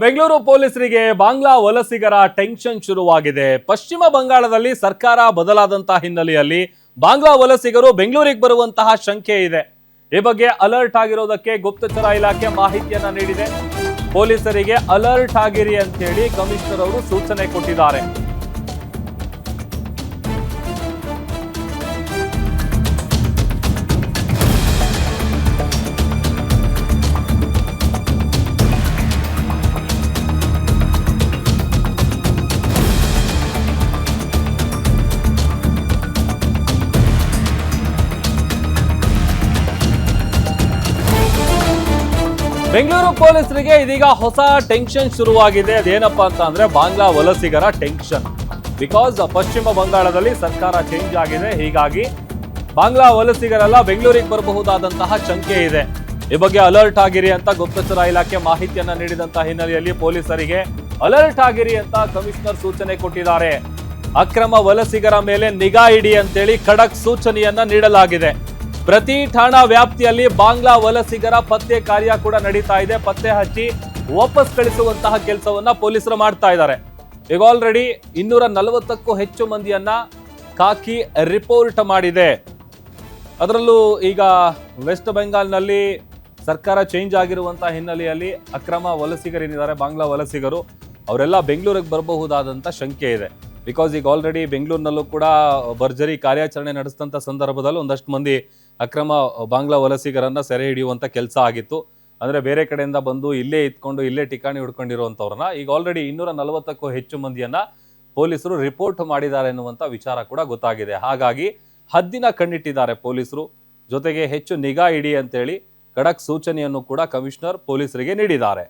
ಬೆಂಗಳೂರು ಪೊಲೀಸರಿಗೆ ಬಾಂಗ್ಲಾ ವಲಸಿಗರ ಟೆನ್ಷನ್ ಶುರುವಾಗಿದೆ. ಪಶ್ಚಿಮ ಬಂಗಾಳದಲ್ಲಿ ಸರ್ಕಾರ ಬದಲಾದಂತಹ ಹಿನ್ನೆಲೆಯಲ್ಲಿ ಬಾಂಗ್ಲಾ ವಲಸಿಗರು ಬೆಂಗಳೂರಿಗೆ ಬರುವಂತಹ ಶಂಕೆ ಇದೆ. ಈ ಬಗ್ಗೆ ಅಲರ್ಟ್ ಆಗಿರೋದಕ್ಕೆ ಗುಪ್ತಚರ ಇಲಾಖೆ ಮಾಹಿತಿಯನ್ನ ನೀಡಿದೆ. ಪೊಲೀಸರಿಗೆ ಅಲರ್ಟ್ ಆಗಿರಿ ಅಂತ ಹೇಳಿ ಕಮಿಷನರ್ ಅವರು ಸೂಚನೆ ಕೊಟ್ಟಿದ್ದಾರೆ. ಬೆಂಗಳೂರು ಪೊಲೀಸರಿಗೆ ಇದೀಗ ಹೊಸ ಟೆನ್ಷನ್ ಶುರುವಾಗಿದೆ. ಅದೇನಪ್ಪಾ ಅಂತ ಅಂದ್ರೆ ಬಾಂಗ್ಲಾ ವಲಸಿಗರ ಟೆನ್ಷನ್. ಬಿಕಾಸ್ ಪಶ್ಚಿಮ ಬಂಗಾಳದಲ್ಲಿ ಸರ್ಕಾರ ಚೇಂಜ್ ಆಗಿದೆ. ಹೀಗಾಗಿ ಬಾಂಗ್ಲಾ ವಲಸಿಗರೆಲ್ಲ ಬೆಂಗಳೂರಿಗೆ ಬರಬಹುದಾದಂತಹ ಶಂಕೆ ಇದೆ. ಈ ಬಗ್ಗೆ ಅಲರ್ಟ್ ಆಗಿರಿ ಅಂತ ಗುಪ್ತಚರ ಇಲಾಖೆ ಮಾಹಿತಿಯನ್ನ ನೀಡಿದಂತಹ ಹಿನ್ನೆಲೆಯಲ್ಲಿ ಪೊಲೀಸರಿಗೆ ಅಲರ್ಟ್ ಆಗಿರಿ ಅಂತ ಕಮಿಷನರ್ ಸೂಚನೆ ಕೊಟ್ಟಿದ್ದಾರೆ. ಅಕ್ರಮ ವಲಸಿಗರ ಮೇಲೆ ನಿಗಾ ಇಡಿ ಅಂತೇಳಿ ಖಡಕ್ ಸೂಚನೆಯನ್ನ ನೀಡಲಾಗಿದೆ. ಪ್ರತಿ ಠಾಣಾ ವ್ಯಾಪ್ತಿಯಲ್ಲಿ ಬಾಂಗ್ಲಾ ವಲಸಿಗರ ಪತ್ತೆ ಕಾರ್ಯ ಕೂಡ ನಡೀತಾ ಇದೆ. ಪತ್ತೆ ಹಚ್ಚಿ ವಾಪಸ್ ಕಳಿಸುವಂತಹ ಕೆಲಸವನ್ನ ಪೊಲೀಸರು ಮಾಡ್ತಾ ಇದ್ದಾರೆ. ಈಗ ಆಲ್ರೆಡಿ 240ಕ್ಕೂ ಹೆಚ್ಚು ಮಂದಿಯನ್ನ ಖಾಕಿ ರಿಪೋರ್ಟ್ ಮಾಡಿದೆ. ಅದರಲ್ಲೂ ಈಗ ವೆಸ್ಟ್ ಬೆಂಗಾಲ್ನಲ್ಲಿ ಸರ್ಕಾರ ಚೇಂಜ್ ಆಗಿರುವಂತಹ ಹಿನ್ನೆಲೆಯಲ್ಲಿ ಅಕ್ರಮ ವಲಸಿಗರೇನಿದ್ದಾರೆ ಬಾಂಗ್ಲಾ ವಲಸಿಗರು ಅವರೆಲ್ಲ ಬೆಂಗಳೂರಿಗೆ ಬರಬಹುದಾದಂಥ ಶಂಕೆ ಇದೆ. ಬಿಕಾಸ್ ಈಗ ಆಲ್ರೆಡಿ ಬೆಂಗಳೂರಿನಲ್ಲೂ ಕೂಡ ಭರ್ಜರಿ ಕಾರ್ಯಾಚರಣೆ ನಡೆಸಿದಂಥ ಸಂದರ್ಭದಲ್ಲಿ ಒಂದಷ್ಟು ಮಂದಿ ಅಕ್ರಮ ಬಾಂಗ್ಲಾ ವಲಸಿಗರನ್ನ ಸೆರೆ ಹಿಡಿಯುವಂಥ ಕೆಲಸ ಆಗಿತ್ತು. ಅಂದರೆ ಬೇರೆ ಕಡೆಯಿಂದ ಬಂದು ಇಲ್ಲೇ ಇದ್ಕೊಂಡು ಇಲ್ಲೇ ಠಿಕಾಣಿ ಹಿಡ್ಕೊಂಡಿರುವಂಥವ್ರನ್ನ ಈಗ ಆಲ್ರೆಡಿ 240ಕ್ಕೂ ಹೆಚ್ಚು ಮಂದಿಯನ್ನ ಪೊಲೀಸರು ರಿಪೋರ್ಟ್ ಮಾಡಿದ್ದಾರೆ ಎನ್ನುವಂಥ ವಿಚಾರ ಕೂಡ ಗೊತ್ತಾಗಿದೆ. ಹಾಗಾಗಿ ಹದ್ದಿನ ಕಣ್ಣಿಟ್ಟಿದ್ದಾರೆ ಪೊಲೀಸರು. ಜೊತೆಗೆ ಹೆಚ್ಚು ನಿಗಾ ಇಡಿ ಅಂತೇಳಿ ಖಡಕ್ ಸೂಚನೆಯನ್ನು ಕೂಡ ಕಮಿಷನರ್ ಪೊಲೀಸರಿಗೆ ನೀಡಿದ್ದಾರೆ.